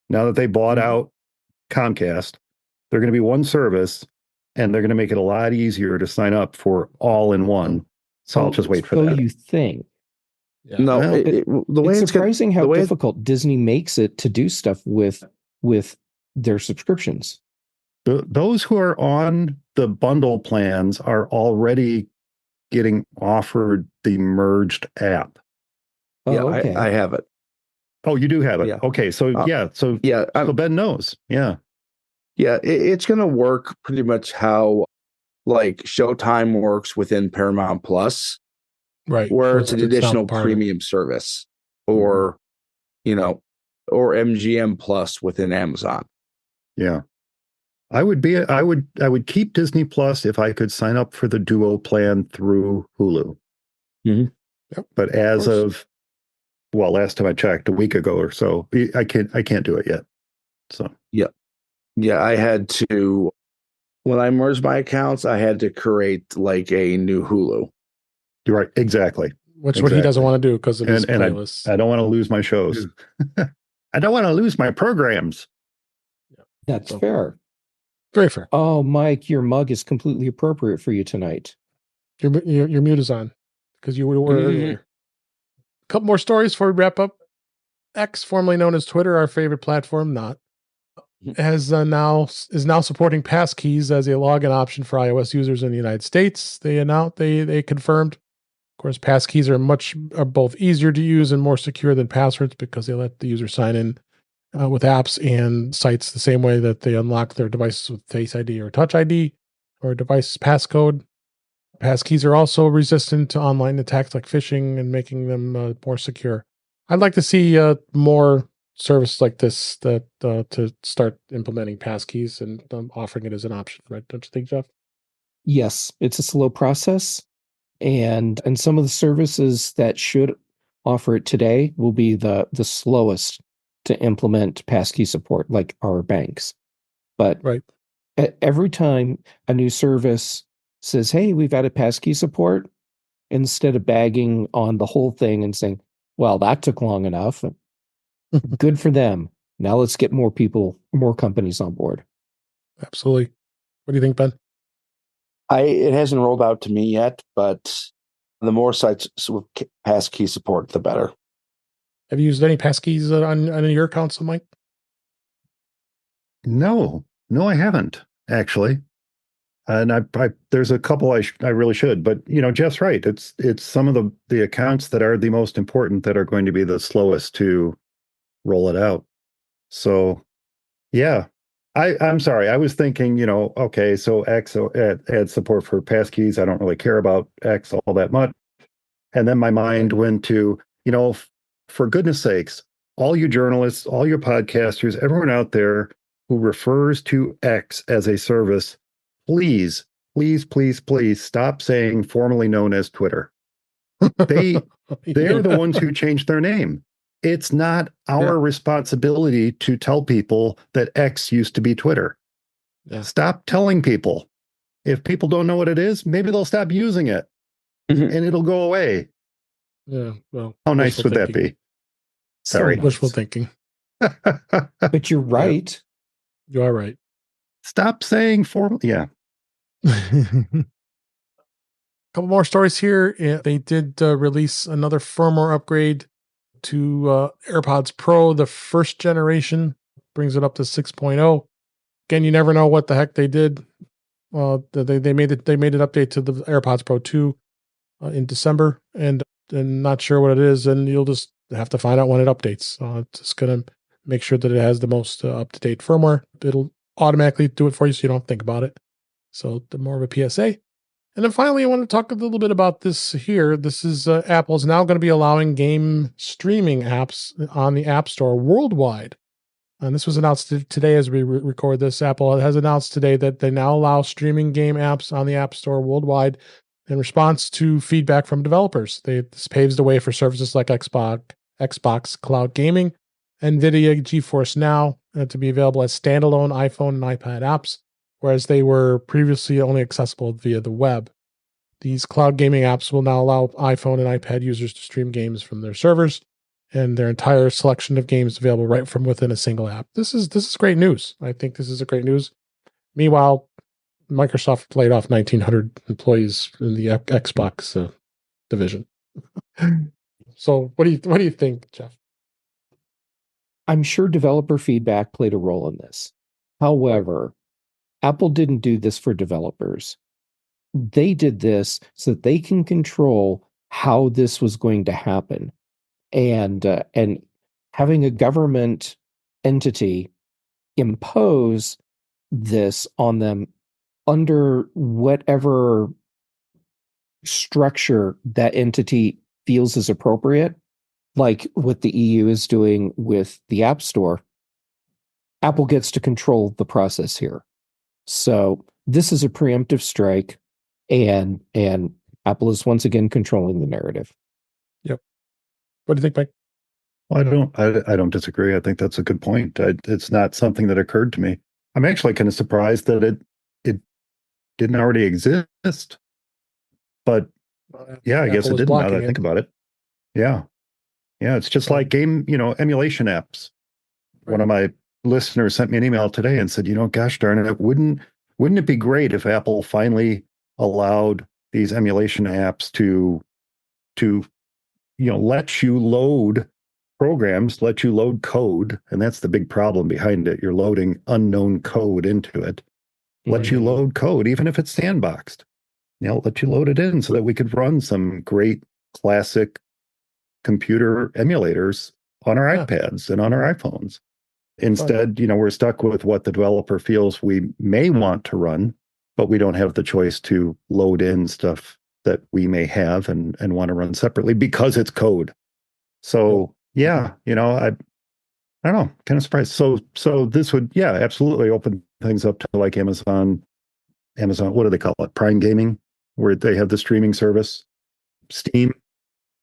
Now that they bought out Comcast, they're going to be one service, and they're going to make it a lot easier to sign up for all in one. So I'll just wait for that. So you think? Yeah. No, it's surprising how difficult Disney makes it to do stuff with their subscriptions. Those who are on the bundle plans are already getting offered the merged app. Yeah, okay. I have it. Oh, you do have it. Yeah. Okay, so so Ben knows. Yeah, it's going to work pretty much how like Showtime works within Paramount Plus, right? Where it's an additional premium service, or or MGM Plus within Amazon. Yeah. I would keep Disney Plus if I could sign up for the Duo plan through Hulu. Mm-hmm. Yep. But as of last time I checked, a week ago or so, I can't do it yet. So I had to, when I merged my accounts, I had to create like a new Hulu. You're right, exactly. Which what he doesn't want to do because of his playlists. I don't want to lose my shows. I don't want to lose my programs. That's fair. Very fair. Oh, Mike, your mug is completely appropriate for you tonight. Your mute is on because you were earlier. A couple more stories before we wrap up. X, formerly known as Twitter, our favorite platform, is now supporting passkeys as a login option for iOS users in the United States. They confirmed. Of course, passkeys are both easier to use and more secure than passwords because they let the user sign in with apps and sites the same way that they unlock their devices with Face ID or Touch ID or device passcode. Passkeys are also resistant to online attacks like phishing and making them more secure. I'd like to see more service like this to start implementing passkeys and offering it as an option, right? Don't you think, Jeff? Yes, it's a slow process, and some of the services that should offer it today will be the slowest to implement passkey support, like our banks. But right. Every time a new service says, hey, we've added passkey support, instead of bagging on the whole thing and saying, well, that took long enough. Good for them. Now let's get more companies on board. Absolutely. What do you think, Ben? It hasn't rolled out to me yet, but the more sites with passkey support, the better. Have you used any passkeys on your accounts, Mike? No, I haven't actually. And I there's a couple I really should, but Jeff's right. It's some of the accounts that are the most important that are going to be the slowest to roll it out. So, yeah, I'm sorry. I was thinking, okay, so X adds support for passkeys. I don't really care about X all that much. And then my mind went to, for goodness sakes, all you journalists, all your podcasters, everyone out there who refers to X as a service, please stop saying formerly known as Twitter. They're the ones who changed their name. It's not our responsibility to tell people that X used to be Twitter. Yeah. Stop telling people. If people don't know what it is, maybe they'll stop using it and it'll go away. Yeah. Well, how nice would that be? Sorry. Wishful thinking. But you're right. You are right. Stop saying formal. Yeah. Couple more stories here. They did release another firmware upgrade to AirPods Pro, the first generation, brings it up to 6.0. Again, you never know what the heck they did. They made an update to the AirPods Pro 2 in December, and not sure what it is, and you'll just have to find out when it updates. It's just going to make sure that it has the most up-to-date firmware. It'll automatically do it for you so you don't think about it. So more of a PSA. And then finally, I want to talk a little bit about this here. This is Apple's now going to be allowing game streaming apps on the App Store worldwide. And this was announced today as we record this. Apple has announced today that they now allow streaming game apps on the App Store worldwide in response to feedback from developers. This paves the way for services like Xbox Cloud Gaming, NVIDIA GeForce Now to be available as standalone iPhone and iPad apps, whereas they were previously only accessible via the web. These cloud gaming apps will now allow iPhone and iPad users to stream games from their servers, and their entire selection of games available right from within a single app. This is great news. I think this is a great news. Meanwhile, Microsoft laid off 1,900 employees in the Xbox division. So, what do you think, Jeff? I'm sure developer feedback played a role in this. However, Apple didn't do this for developers. They did this so that they can control how this was going to happen. And having a government entity impose this on them under whatever structure that entity feels is appropriate, like what the EU is doing with the App Store, Apple gets to control the process here. So this is a preemptive strike, and Apple is once again controlling the narrative. Yep. What do you think, Mike? Well, I don't disagree. I think that's a good point. It's not something that occurred to me. I'm actually kind of surprised that it didn't already exist. But Yeah, I guess it didn't now that I it. think about it. Yeah. Yeah, it's just like game, emulation apps. Right. One of my listeners sent me an email today and said, gosh darn it, wouldn't it be great if Apple finally allowed these emulation apps to let you load programs, let you load code, and that's the big problem behind it. You're loading unknown code into it. Let you load code, even if it's sandboxed. Let you load it in so that we could run some great classic computer emulators on our iPads and on our iPhones. Instead, we're stuck with what the developer feels we may want to run, but we don't have the choice to load in stuff that we may have and want to run separately because it's code. So I don't know, kind of surprised. So this would, absolutely open things up to like Amazon, what do they call it? Prime Gaming, where they have the streaming service. Steam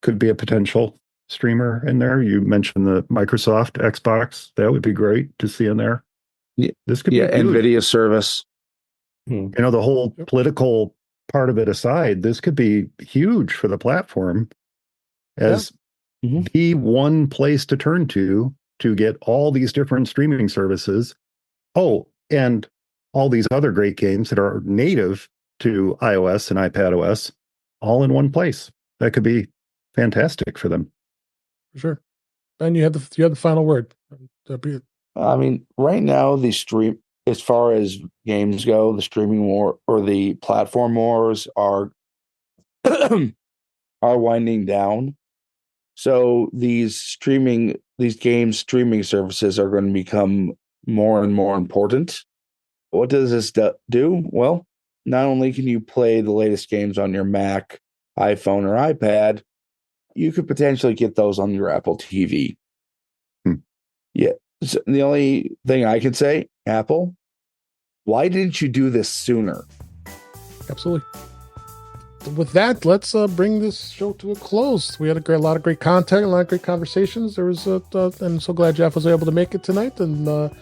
could be a potential streamer in there. You mentioned the Microsoft Xbox. That would be great to see in there. Yeah, this could be NVIDIA service. The whole political part of it aside, this could be huge for the platform as the one place to turn to get all these different streaming services. Oh, and all these other great games that are native to iOS and iPadOS all in one place. That could be fantastic for them. For sure. And you had the final word. I mean, right now as far as games go, the streaming war or the platform wars are are winding down. So these game streaming services are going to become more and more important. What does this do? Well, not only can you play the latest games on your Mac, iPhone, or iPad, you could potentially get those on your Apple TV. Yeah. So the only thing I can say, Apple, why didn't you do this sooner? Absolutely. With that, let's bring this show to a close. We had a lot of great content, a lot of great conversations. I'm so glad Jeff was able to make it tonight. And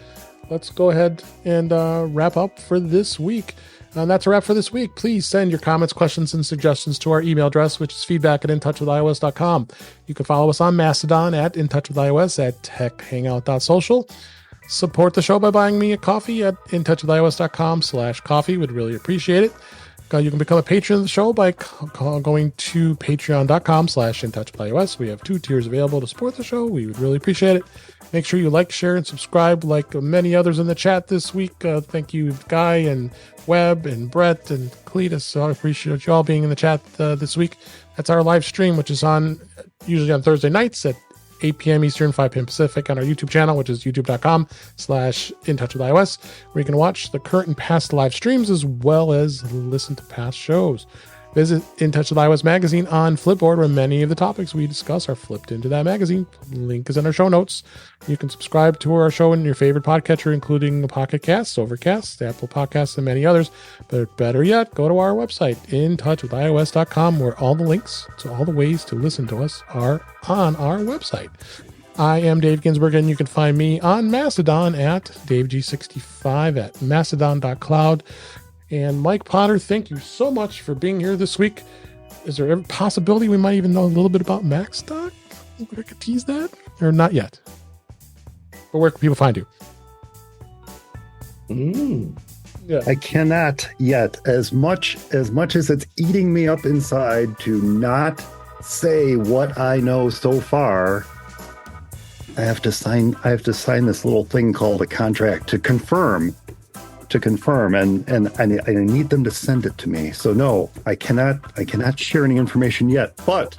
let's go ahead and wrap up for this week. And that's a wrap for this week. Please send your comments, questions, and suggestions to our email address, which is feedback@intouchwithios.com. You can follow us on Mastodon @intouchwithios, at techhangout.social. Support the show by buying me a coffee at intouchwithios.com/coffee. Would really appreciate it. You can become a patron of the show by going to patreon.com/intouchwithios. We have 2 tiers available to support the show. We would really appreciate it. Make sure you like, share, and subscribe like many others in the chat this week. Thank you, Guy and Webb and Brett and Cletus. So I appreciate you all being in the chat this week. That's our live stream, which is usually on Thursday nights at 8 p.m. Eastern, 5 p.m. Pacific on our YouTube channel, which is youtube.com/intouchwithios, where you can watch the current and past live streams as well as listen to past shows. Visit In Touch with iOS magazine on Flipboard, where many of the topics we discuss are flipped into that magazine. Link is in our show notes. You can subscribe to our show in your favorite podcatcher, including Pocket Casts, Overcast, Apple Podcasts, and many others. But better yet, go to our website, intouchwithios.com, where all the links to all the ways to listen to us are on our website. I am Dave Ginsburg, and you can find me on Mastodon at DaveG65 at mastodon.cloud. And Mike Potter, thank you so much for being here this week. Is there a possibility we might even know a little bit about Mac stock? I could tease that, or not yet? But where can people find you? Yeah. I cannot yet. As much as it's eating me up inside to not say what I know so far, I have to sign this little thing called a contract to confirm, and I need them to send it to me. So no, I cannot share any information yet. But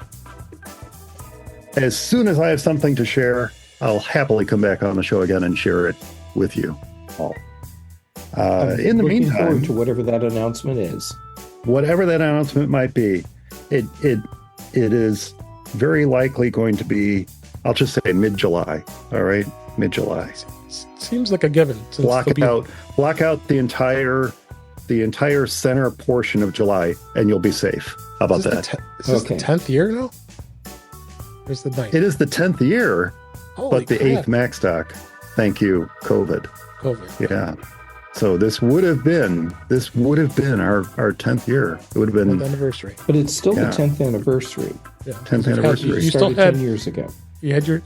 as soon as I have something to share, I'll happily come back on the show again and share it with you all. In the meantime, to whatever that announcement is, whatever that announcement might be, it is very likely going to be, I'll just say mid-July. All right, mid-July. Seems like a given. Block out the entire center portion of July, and you'll be safe. How about that? Is this the 10th year now? Where's the 9th? It is the 10th year, but the 8th Mac stock. Thank you, COVID. Yeah. So this would have been our 10th year. It would have been 10th anniversary. But it's still the 10th anniversary. Yeah. 10th anniversary. You still had 10 years ago. You had your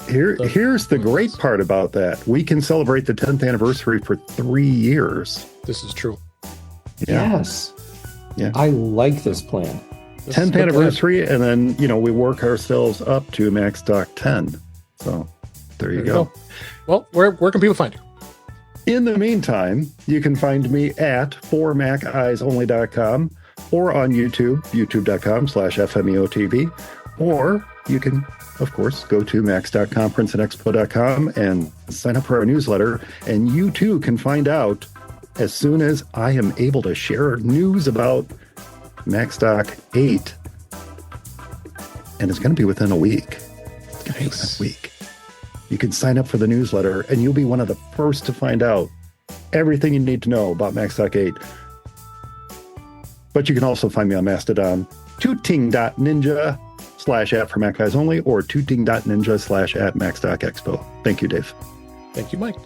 Here's the great part about that. We can celebrate the 10th anniversary for 3 years. This is true. Yeah. Yes. Yeah. I like this plan. 10th anniversary, and then, we work ourselves up to Mac Stock 10. So there you go. Well, where can people find you? In the meantime, you can find me at formacisonly.com or on YouTube, youtube.com/FMEOTV, or you can, of course, go to macs.conferenceandexpo.com and sign up for our newsletter, and you too can find out as soon as I am able to share news about Mac Stock 8. And it's going to be within a week. Nice. You can sign up for the newsletter, and you'll be one of the first to find out everything you need to know about Mac Stock 8. But you can also find me on Mastodon, tooting.ninja/@ for Mac Guys Only, or tooting.ninja/@ Mac Stock Expo. Thank you, Dave. Thank you, Mike.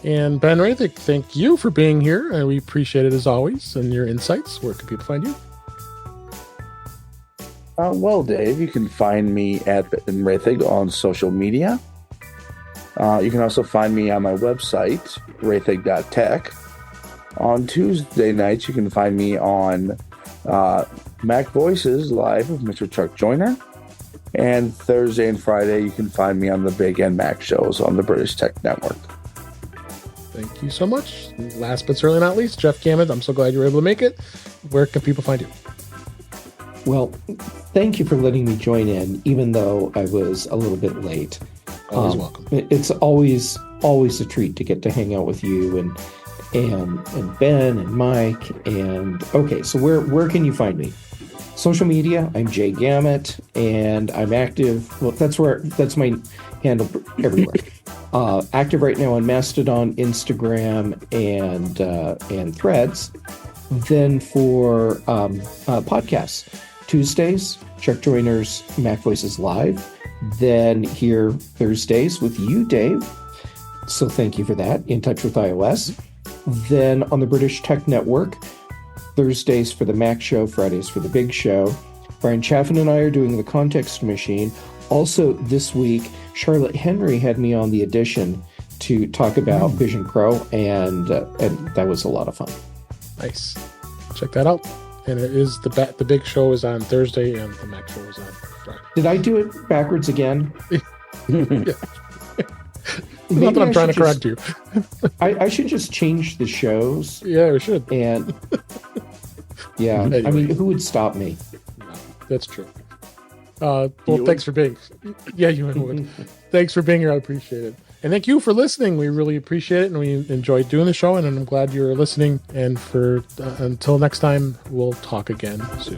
And Ben Roethig, thank you for being here. And we appreciate it as always, and your insights. Where can people find you? Well, Dave, you can find me at Ben Roethig on social media. You can also find me on my website, roethig.tech. On Tuesday nights, you can find me on Mac Voices Live with Mr. Chuck Joyner. And Thursday and Friday, you can find me on the Big End Mac shows on the British Tech Network. Thank you so much. Last but certainly not least, Jeff Gamet, I'm so glad you were able to make it. Where can people find you? Well, thank you for letting me join in, even though I was a little bit late. Always welcome. It's always a treat to get to hang out with you and Ben and Mike. And okay, so where can you find me? Social media, I'm Jay Gamet, and I'm active. Well, that's my handle everywhere. Active right now on Mastodon, Instagram, and Threads. Then for podcasts, Tuesdays, Chuck Joyner's Mac Voices Live. Then here Thursdays with you, Dave. So thank you for that. In Touch with iOS. Then on the British Tech Network, Thursdays for the Mac Show, Fridays for the Big Show. Brian Chaffin and I are doing the Context Machine. Also this week, Charlotte Henry had me on the Edition to talk about Vision Pro, and that was a lot of fun. Nice. Check that out. And it is the Big Show is on Thursday, and the Mac Show is on Friday. Did I do it backwards again? Not that I'm trying to correct you. I should just change the shows. Yeah, we should. And yeah, anyway. I mean, who would stop me? No, that's true. Well, thanks for being. Yeah, you would. Thanks for being here. I appreciate it. And thank you for listening. We really appreciate it, and we enjoyed doing the show. And I'm glad you're listening. And until next time, we'll talk again soon.